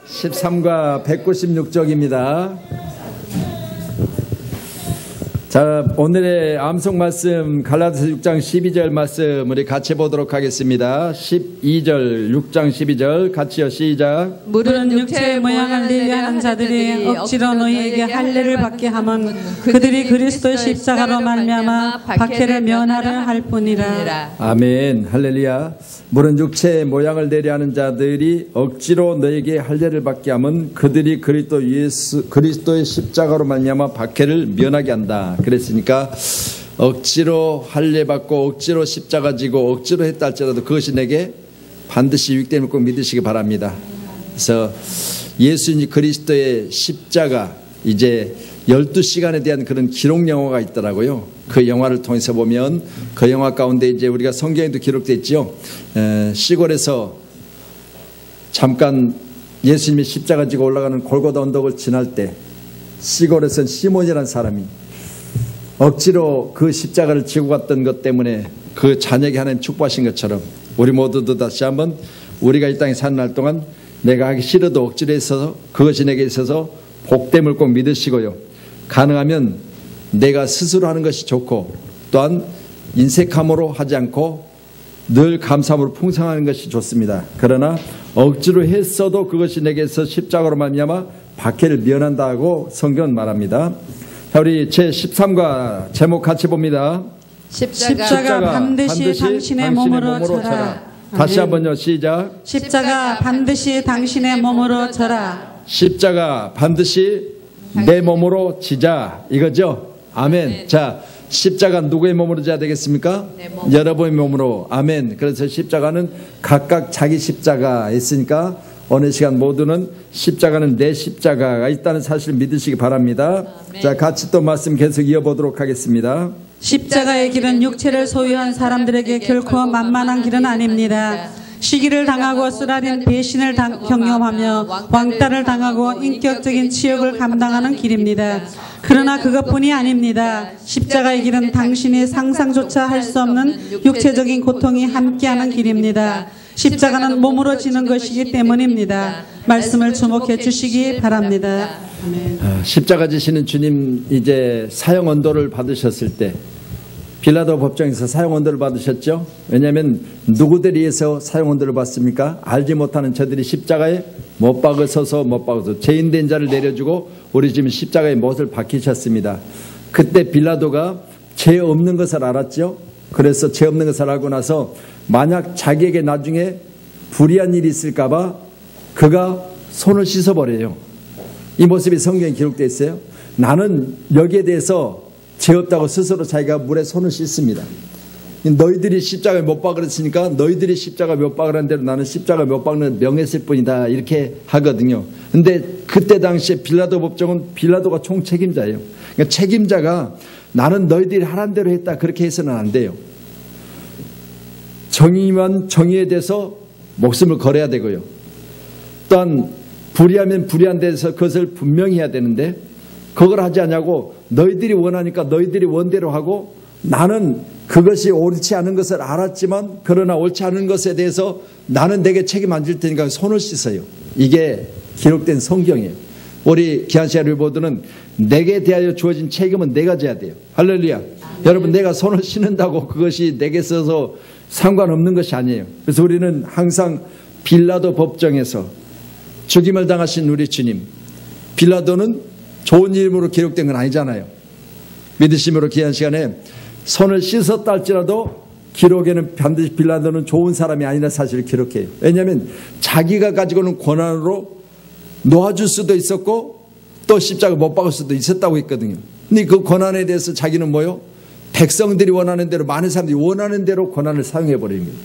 13과 196쪽입니다. 자, 오늘의 암송 말씀 갈라디아서 6장 12절 말씀 우리 같이 보도록 하겠습니다. 12절 6장 12절 같이요. 시작. 물은 육체의 모양을 내게 하는 자들이 억지로 너희에게 할례를 받게 하면 그들이 그리스도의 십자가로 말미암아 박해를 면하려 할 뿐이라. 아멘. 할렐루야. 물은 육체의 모양을 내려 하는 자들이 억지로 너에게 할례를 받게 하면 그들이 그리스도의 십자가로 말미암아 박해를 면하게 한다. 그랬으니까 억지로 할례 받고 억지로 십자가 지고 억지로 했다 할지라도 그것이 내게 반드시 유익됨을 꼭 믿으시기 바랍니다. 그래서 예수님 그리스도의 십자가 이제 12시간에 대한 그런 기록 영화가 있더라고요. 그 영화를 통해서 보면 그 영화 가운데 이제 우리가 성경에도 기록되어 있죠. 시골에서 잠깐 예수님이 십자가 지고 올라가는 골고다 언덕을 지날 때 시골에선 시몬이라는 사람이 억지로 그 십자가를 지고 갔던 것 때문에 그 자녀에게 하나님 축복하신 것처럼 우리 모두도 다시 한번 우리가 이 땅에 사는 날 동안 내가 하기 싫어도 억지로 해서 그것이 내게 있어서 복됨을 꼭 믿으시고요. 가능하면 내가 스스로 하는 것이 좋고 또한 인색함으로 하지 않고 늘 감사함으로 풍성하는 것이 좋습니다. 그러나 억지로 했어도 그것이 내게서 십자가로 말미암아 박해를 면한다고 성경은 말합니다. 자, 우리 제13과 제목 같이 봅니다. 십자가 반드시 당신의 몸으로 져라. 다시 한번요. 시작. 십자가 반드시 당신의 몸으로 져라. 십자가 반드시 내 몸으로 지자 이거죠. 아멘. 자, 십자가 누구의 몸으로 져야 되겠습니까? 여러분의 몸으로. 아멘. 그래서 십자가는 각각 자기 십자가 있으니까 어느 시간 모두는 십자가는 내 십자가가 있다는 사실을 믿으시기 바랍니다. 아멘. 자, 같이 또 말씀 계속 이어보도록 하겠습니다. 십자가의 길은 육체를 소유한 사람들에게 결코 만만한 길은 아닙니다. 시기를 당하고 쓰라린 배신을 경험하며 왕따를 당하고 인격적인 치욕을 감당하는 길입니다. 그러나 그것뿐이 아닙니다. 십자가의 길은 당신이 상상조차 할 수 없는 육체적인 고통이 함께하는 길입니다. 십자가는 몸으로 지는 것이기 때문입니다. 말씀을 주목해 주시기 바랍니다. 십자가 지시는 주님 이제 사형 언도를 받으셨을 때 빌라도 법정에서 사형 언도를 받으셨죠. 왜냐하면 누구들이 해서 사형 언도를 받습니까? 알지 못하는 저들이 십자가에 못 박으셔서 죄인된 자를 내려주고 우리 지금 십자가에 못을 박히셨습니다. 그때 빌라도가 죄 없는 것을 알았죠. 그래서 죄 없는 것을 알고 나서 만약 자기에게 나중에 불의한 일이 있을까봐 그가 손을 씻어버려요. 이 모습이 성경에 기록되어 있어요. 나는 여기에 대해서 죄 없다고 스스로 자기가 물에 손을 씻습니다. 너희들이 십자가에 못 박으랬으니까 너희들이 십자가 못 박으라는 대로 나는 십자가 못 박는 명했을 뿐이다 이렇게 하거든요. 근데 그때 당시에 빌라도 법정은 빌라도가 총책임자예요. 그러니까 책임자가 나는 너희들이 하라는 대로 했다 그렇게 해서는 안 돼요. 정의만 정의에 대해서 목숨을 걸어야 되고요. 또한 불의하면 불의한 데서 그것을 분명히 해야 되는데 그걸 하지 않냐고 너희들이 원하니까 너희들이 원대로 하고 나는 그것이 옳지 않은 것을 알았지만 그러나 옳지 않은 것에 대해서 나는 내게 책임 안 질 테니까 손을 씻어요. 이게 기록된 성경이에요. 우리 기한시아 르보드는 내게 대하여 주어진 책임은 내가 져야 돼요. 할렐루야. 여러분 내가 손을 씻는다고 그것이 내게 써서 상관없는 것이 아니에요. 그래서 우리는 항상 빌라도 법정에서 죽임을 당하신 우리 주님, 빌라도는 좋은 이름으로 기록된 건 아니잖아요. 믿으심으로 귀한 시간에 손을 씻었다 할지라도 기록에는 반드시 빌라도는 좋은 사람이 아니라 사실을 기록해요. 왜냐하면 자기가 가지고 있는 권한으로 놓아줄 수도 있었고 또 십자가 못 박을 수도 있었다고 했거든요. 근데 그 권한에 대해서 자기는 뭐요? 백성들이 원하는 대로 많은 사람들이 원하는 대로 권한을 사용해버리는 거예요.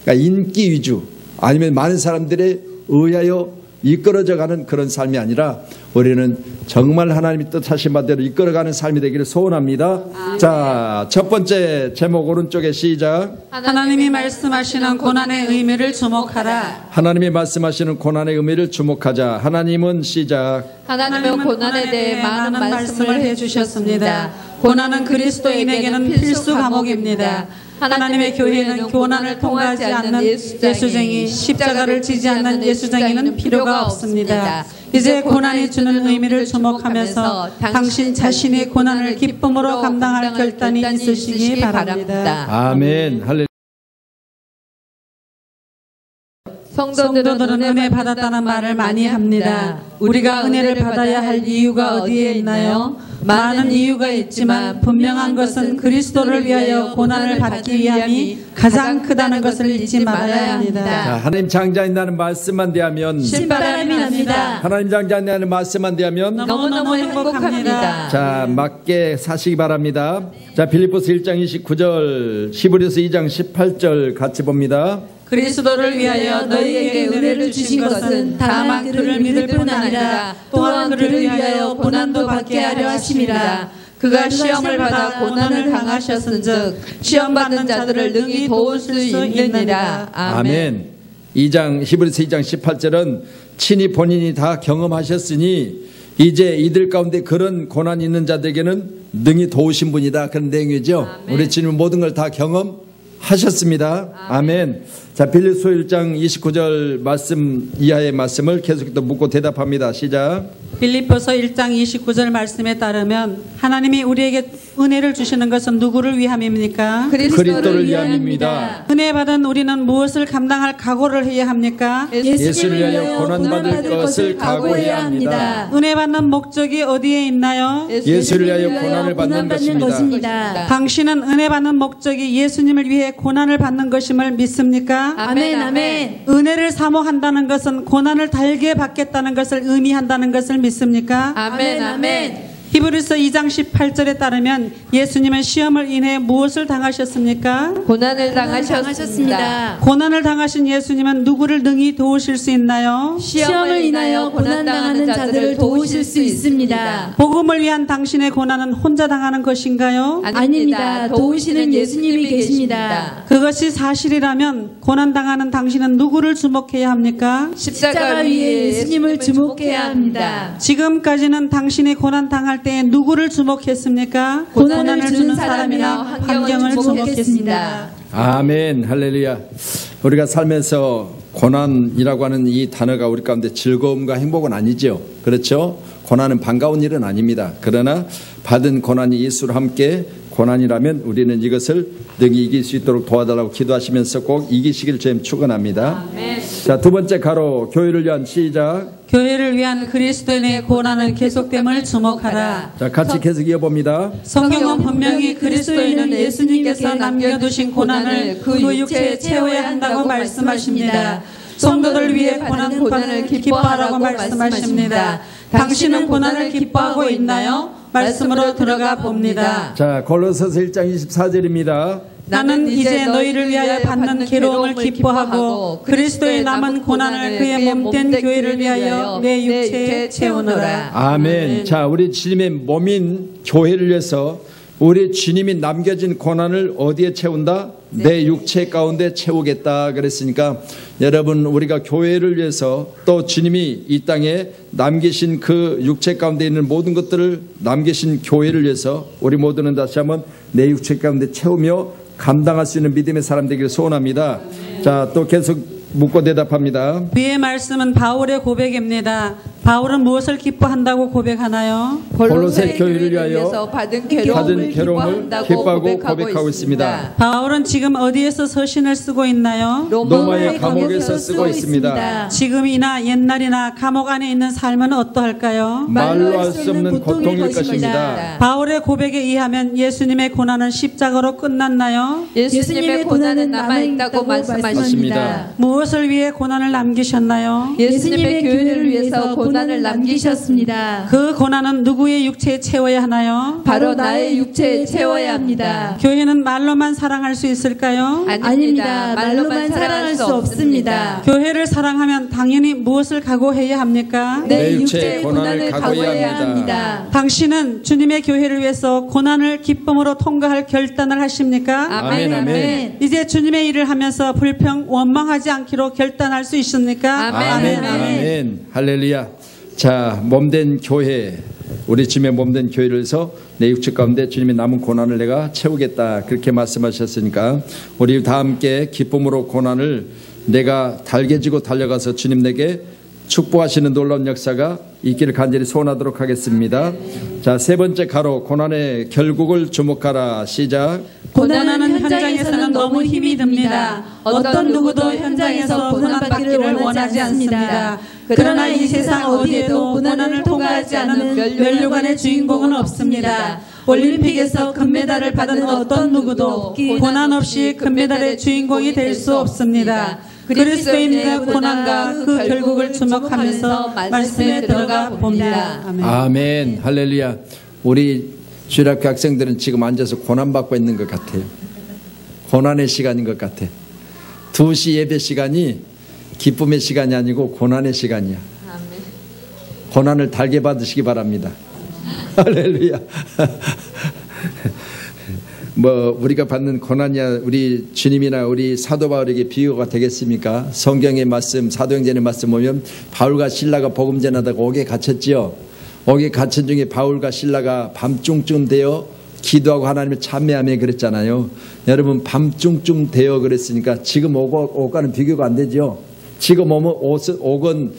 그러니까 인기 위주 아니면 많은 사람들에 의하여 이끌어져가는 그런 삶이 아니라 우리는 정말 하나님이 뜻하신 바대로 이끌어가는 삶이 되기를 소원합니다. 아멘. 자, 첫 번째 제목 오른쪽에 시작. 하나님이 말씀하시는 고난의 의미를 주목하라. 하나님이 말씀하시는 고난의 의미를 주목하자. 하나님은 시작. 하나님은 고난에 대해 많은 말씀을 해주셨습니다. 고난은 그리스도인에게는 필수 과목입니다. 하나님의 교회는 고난을 통과하지 않는 예수쟁이, 십자가를 지지 않는 예수쟁이는 필요가 없습니다. 이제 고난이 주는 의미를 주목하면서 당신 자신의 고난을 기쁨으로 감당할 결단이 있으시기 바랍니다. 아멘. 할렐루야. 성도들은 은혜 받았다는 말을 많이 합니다. 우리가 은혜를 받아야 할 이유가 어디에 있나요? 많은 이유가 있지만 분명한 것은 그리스도를 위하여 고난을 받기 위함이 가장 크다는 것을 잊지 말아야 합니다. 자, 하나님 장자인다는 말씀만 대하면 신바람이 납니다. 하나님 장자인다는 말씀만 대하면 너무너무 행복합니다. 자, 맞게 사시기 바랍니다. 자, 빌립보서 1장 29절, 히브리서 2장 18절 같이 봅니다. 그리스도를 위하여 너희에게 은혜를 주신 것은 다만 그를 믿을 뿐 아니라 또한 그를 위하여 고난도 받게 하려 하심이라. 그가 시험을 받아 고난을 당하셨은즉 시험 받는 자들을 능히 도울 수 있느니라. 아멘. 2장 히브리서 2장 18절은 친히 본인이 다 경험하셨으니 이제 이들 가운데 그런 고난이 있는 자들에게는 능히 도우신 분이다, 그런 내용이죠. 아멘. 우리 주님은 모든 걸 다 경험하셨습니다. 아멘. 자, 빌립보서 1장 29절 말씀 이하의 말씀을 계속 또 묻고 대답합니다. 시작. 빌립보서 1장 29절 말씀에 따르면 하나님이 우리에게 은혜를 주시는 것은 누구를 위함입니까? 그리스도를 위함입니다. 은혜 받은 우리는 무엇을 감당할 각오를 해야 합니까? 예수를 위하여 고난받을 것을 각오해야 합니다. 은혜 받는 목적이 어디에 있나요? 예수를 위하여 고난을 받는 것입니다. 당신은 은혜 받는 목적이 예수님을 위해 고난을 받는 것임을 믿습니까? 아멘, 아멘. 은혜를 사모한다는 것은 고난을 달게 받겠다는 것을 의미한다는 것을 믿습니까? 아멘, 아멘. 히브리서 2장 18절에 따르면 예수님은 시험을 인해 무엇을 당하셨습니까? 고난을 당하셨습니다. 고난을 당하신 예수님은 누구를 능히 도우실 수 있나요? 시험을 인하여 고난당하는 자들을 도우실 수 있습니다. 복음을 위한 당신의 고난은 혼자 당하는 것인가요? 아닙니다. 도우시는 예수님이 계십니다. 그것이 사실이라면 고난당하는 당신은 누구를 주목해야 합니까? 십자가 위에 예수님을 주목해야 합니다. 지금까지는 당신이 고난 당할 때 누구를 주목했습니까? 고난을 주는 사람이나 환경을 주목했습니다. 아멘. 할렐루야. 우리가 살면서 고난이라고 하는 이 단어가 우리 가운데 즐거움과 행복은 아니죠. 그렇죠? 고난은 반가운 일은 아닙니다. 그러나 받은 고난이 예수와 함께 고난이라면 우리는 이것을 능히 이길 수 있도록 도와달라고 기도하시면서 꼭 이기시길 주님 축원합니다. 자, 두 번째 가로 교회를 위한 시작. 교회를 위한 그리스도인의 고난은 계속됨을 주목하라. 자, 같이 계속 이어봅니다. 성경은 분명히 그리스도인은 예수님께서 남겨두신 고난을 그 육체에 채워야 한다고 말씀하십니다. 성도들 위해 받는 고난을 기뻐하라고 말씀하십니다. 당신은 고난을 기뻐하고 있나요? 말씀으로 들어가 봅니다. 자, 골로새서 1장 24절입니다. 나는 이제 너희를 위하여 받는 괴로움을 기뻐하고 그리스도의 남은 고난을 그의 몸된 교회를 위하여 내 육체에 채우노라. 아멘. 자, 우리 주님의 몸인 교회를 위해서 우리 주님이 남겨진 고난을 어디에 채운다? 내 육체 가운데 채우겠다 그랬으니까 여러분, 우리가 교회를 위해서 또 주님이 이 땅에 남기신 그 육체 가운데 있는 모든 것들을 남기신 교회를 위해서 우리 모두는 다시 한번 내 육체 가운데 채우며 감당할 수 있는 믿음의 사람 되기를 소원합니다. 자, 또 계속 묻고 대답합니다. 위의 말씀은 바울의 고백입니다. 바울은 무엇을 기뻐한다고 고백하나요? 골로새 교회를 위하여 받은 괴로움을 기뻐하고 고백하고 있습니다. 바울은 지금 어디에서 서신을 쓰고 있나요? 로마의 감옥에서 쓰고 있습니다. 지금이나 옛날이나 감옥 안에 있는 삶은 어떠할까요? 말로 할 수 없는 고통일 것입니다. 바울의 고백에 의하면 예수님의 고난은 십자가로 끝났나요? 예수님의 고난은 남아있다고 말씀하십니다. 무엇을 위해 고난을 남기셨나요? 예수님의 교회를 위해서 고난을 남기셨습니다. 그 고난은 누구의 육체에 채워야 하나요? 바로 나의 육체에 채워야 합니다. 교회는 말로만 사랑할 수 있을까요? 아닙니다. 말로만 사랑할 수 없습니다. 교회를 사랑하면 당연히 무엇을 각오해야 합니까? 내 육체의 고난을 각오해야 합니다. 당신은 주님의 교회를 위해서 고난을 기쁨으로 통과할 결단을 하십니까? 아멘, 아멘. 이제 주님의 일을 하면서 불평, 원망하지 않기로 결단할 수 있습니까? 아멘, 아멘, 아멘. 할렐루야. 자, 몸된 교회, 우리 주님의 몸된 교회를서 내 육체 가운데 주님의 남은 고난을 내가 채우겠다 그렇게 말씀하셨으니까 우리 다 함께 기쁨으로 고난을 내가 달개지고 달려가서 주님 내게 축복하시는 놀라운 역사가 있기를 간절히 소원하도록 하겠습니다. 자, 세 번째 가로 고난의 결국을 주목하라. 시작. 고난하는 현장에서는 너무 힘이 듭니다. 어떤 누구도 현장에서 고난받기를 원하지 않습니다. 그러나 이 세상 어디에도 고난을 통과하지 않은 면류관의 주인공은 없습니다. 올림픽에서 금메달을 받은 어떤 누구도 고난 없이 금메달의 주인공이 될 수 없습니다. 그리스도인의 고난과 그 결국을 주목하면서 말씀에 들어가 봅니다. 아멘. 아멘. 할렐루야. 우리 주일학교 학생들은 지금 앉아서 고난받고 있는 것 같아요. 고난의 시간인 것 같아. 2시 예배 시간이 기쁨의 시간이 아니고 고난의 시간이야. 아멘. 고난을 달게 받으시기 바랍니다. 할렐루야. 우리가 받는 고난이야 우리 주님이나 우리 사도 바울에게 비유가 되겠습니까? 성경의 말씀, 사도행전의 말씀 보면 바울과 실라가 복음 전하다가 옥에 갇혔지요. 옥에 갇힌 중에 바울과 실라가 밤중쯤 되어 기도하고 하나님을 찬미하며 그랬잖아요. 여러분 밤중쯤 되어 그랬으니까 지금 옥과는 비교가 안 되죠. 지금 오면 옥은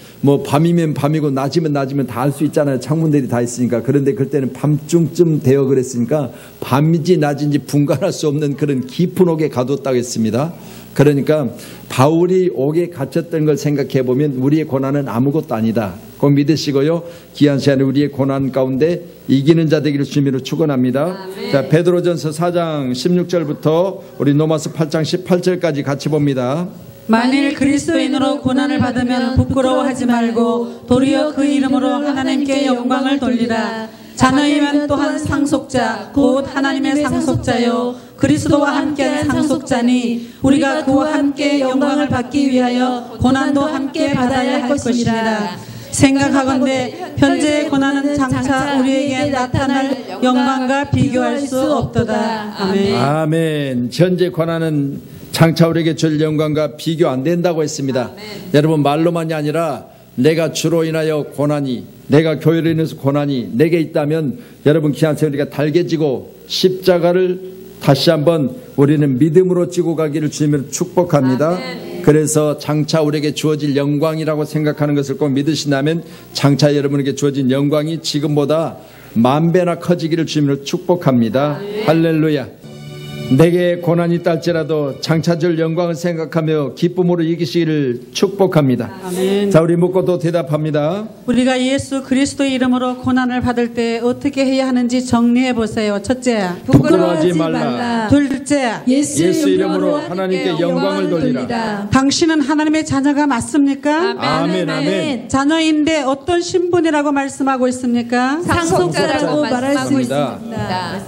밤이면 밤이고 낮이면 낮이면 다 알 수 있잖아요. 창문들이 다 있으니까. 그런데 그때는 밤중쯤 되어 그랬으니까 밤인지 낮인지 분간할 수 없는 그런 깊은 옥에 가뒀다고 했습니다. 그러니까 바울이 옥에 갇혔던 걸 생각해 보면 우리의 고난은 아무것도 아니다. 꼭 믿으시고요. 귀한 시간에 우리의 고난 가운데 이기는 자 되기를 주님으로 축원합니다. 자, 베드로전서 4장 16절부터 우리 로마서 8장 18절까지 같이 봅니다. 만일 그리스도인으로 고난을 받으면 부끄러워하지 말고 도리어 그 이름으로 하나님께 영광을 돌리라. 자너희만 또한 상속자 곧 하나님의 상속자요 그리스도와 함께한 상속자니 우리가 그와 함께 영광을 받기 위하여 고난도 함께 받아야 할 것이니라. 생각하건대 현재의 고난은 장차 우리에게 나타날 영광과 비교할 수 없도다. 아멘. 아멘. 현재 고난은 장차 우리에게 줄 영광과 비교 안 된다고 했습니다. 아멘. 여러분 말로만이 아니라 내가 주로 인하여 고난이 내가 교회로 인해서 고난이 내게 있다면 여러분 기한세 우리가 달개지고 십자가를 다시 한번 우리는 믿음으로 지고 가기를 주님으로 축복합니다. 아멘. 그래서 장차 우리에게 주어질 영광이라고 생각하는 것을 꼭 믿으신다면 장차 여러분에게 주어진 영광이 지금보다 10,000배나 커지기를 주님으로 축복합니다. 아멘. 할렐루야. 내게 고난이 있달지라도 장차줄 영광을 생각하며 기쁨으로 이기시기를 축복합니다. 아멘. 자, 우리 묻고도 대답합니다. 우리가 예수 그리스도의 이름으로 고난을 받을 때 어떻게 해야 하는지 정리해 보세요. 첫째, 부끄러워하지 말라. 둘째, 예수 이름으로 하나님께 영광을 돌리라. 당신은 하나님의 자녀가 맞습니까? 아멘. 아멘. 자녀인데 어떤 신분이라고 말씀하고 있습니까? 상속자라고 말할 수 있습니다.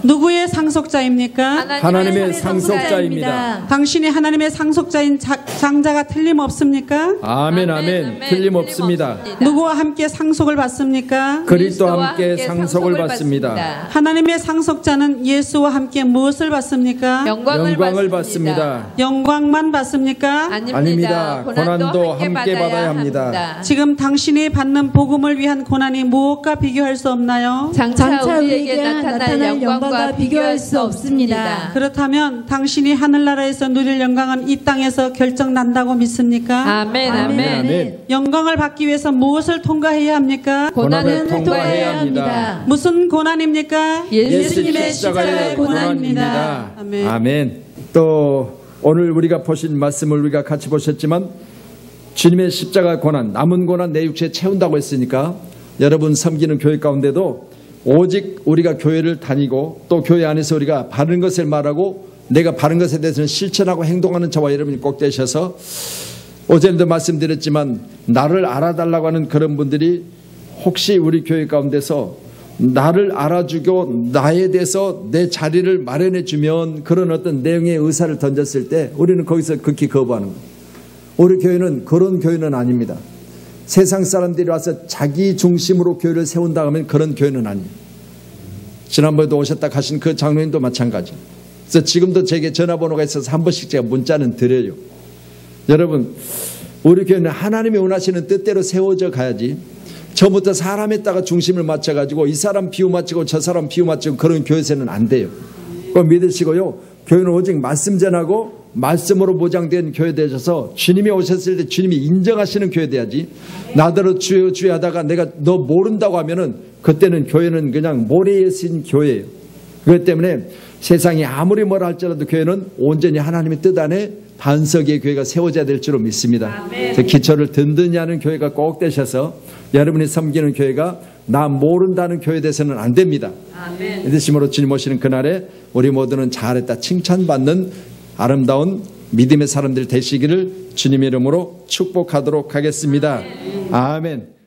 누구의 상속자입니까? 하나님의 상속자입니다. 당신이 하나님의 상속자인 장자가 틀림없습니까? 아멘. 아멘. 틀림없습니다. 누구와 함께 상속을 받습니까? 그리스도와 함께 상속을 받습니다. 하나님의 상속자는 예수와 함께 무엇을 받습니까? 영광을 받습니다. 영광만 받습니까? 아닙니다. 고난도 함께 받아야 합니다. 지금 당신이 받는 복음을 위한 고난이 무엇과 비교할 수 없나요? 장차 우리에게 나타날 영광과 비교할 수 없습니다. 그렇다면 당신이 하늘나라에서 누릴 영광은 이 땅에서 결정난다고 믿습니까? 아멘. 아멘. 영광을 받기 위해서 무엇을 통과해야 합니까? 고난을 통과해야 합니다. 무슨 고난입니까? 예수님의 십자가의 고난입니다. 아멘. 아멘. 또 오늘 우리가 보신 말씀을 우리가 같이 보셨지만 주님의 십자가 고난, 남은 고난 내 육체에 채운다고 했으니까 여러분 섬기는 교회 가운데도 오직 우리가 교회를 다니고 또 교회 안에서 우리가 바른 것을 말하고 내가 바른 것에 대해서는 실천하고 행동하는 저와 여러분이 꼭 되셔서 어제도 말씀드렸지만 나를 알아달라고 하는 그런 분들이 혹시 우리 교회 가운데서 나를 알아주고 나에 대해서 내 자리를 마련해 주면 그런 어떤 내용의 의사를 던졌을 때 우리는 거기서 극히 거부하는 거예요. 우리 교회는 그런 교회는 아닙니다. 세상 사람들이 와서 자기 중심으로 교회를 세운다 하면 그런 교회는 아니에요. 지난번에도 오셨다 가신 그 장로님도 마찬가지. 그래서 지금도 제게 전화번호가 있어서 한 번씩 제가 문자는 드려요. 여러분 우리 교회는 하나님이 원하시는 뜻대로 세워져 가야지 처음부터 사람에다가 중심을 맞춰가지고 이 사람 비유 맞추고 저 사람 비유 맞추고 그런 교회에서는 안 돼요. 그거 믿으시고요. 교회는 오직 말씀 전하고 말씀으로 보장된 교회 되셔서 주님이 오셨을 때 주님이 인정하시는 교회 돼야지. 나더러 주여 주여 하다가 내가 너 모른다고 하면은 그때는 교회는 그냥 모래에 쓴 교회예요. 그렇기 때문에 세상이 아무리 뭐라 할지라도 교회는 온전히 하나님의 뜻 안에 반석의 교회가 세워져야 될 줄로 믿습니다. 그래서 기초를 든든히 하는 교회가 꼭 되셔서 여러분이 섬기는 교회가 나 모른다는 교회 돼서는 안 됩니다. 믿으심으로 주님 오시는 그날에 우리 모두는 잘했다 칭찬받는 아름다운 믿음의 사람들 되시기를 주님의 이름으로 축복하도록 하겠습니다. 아멘.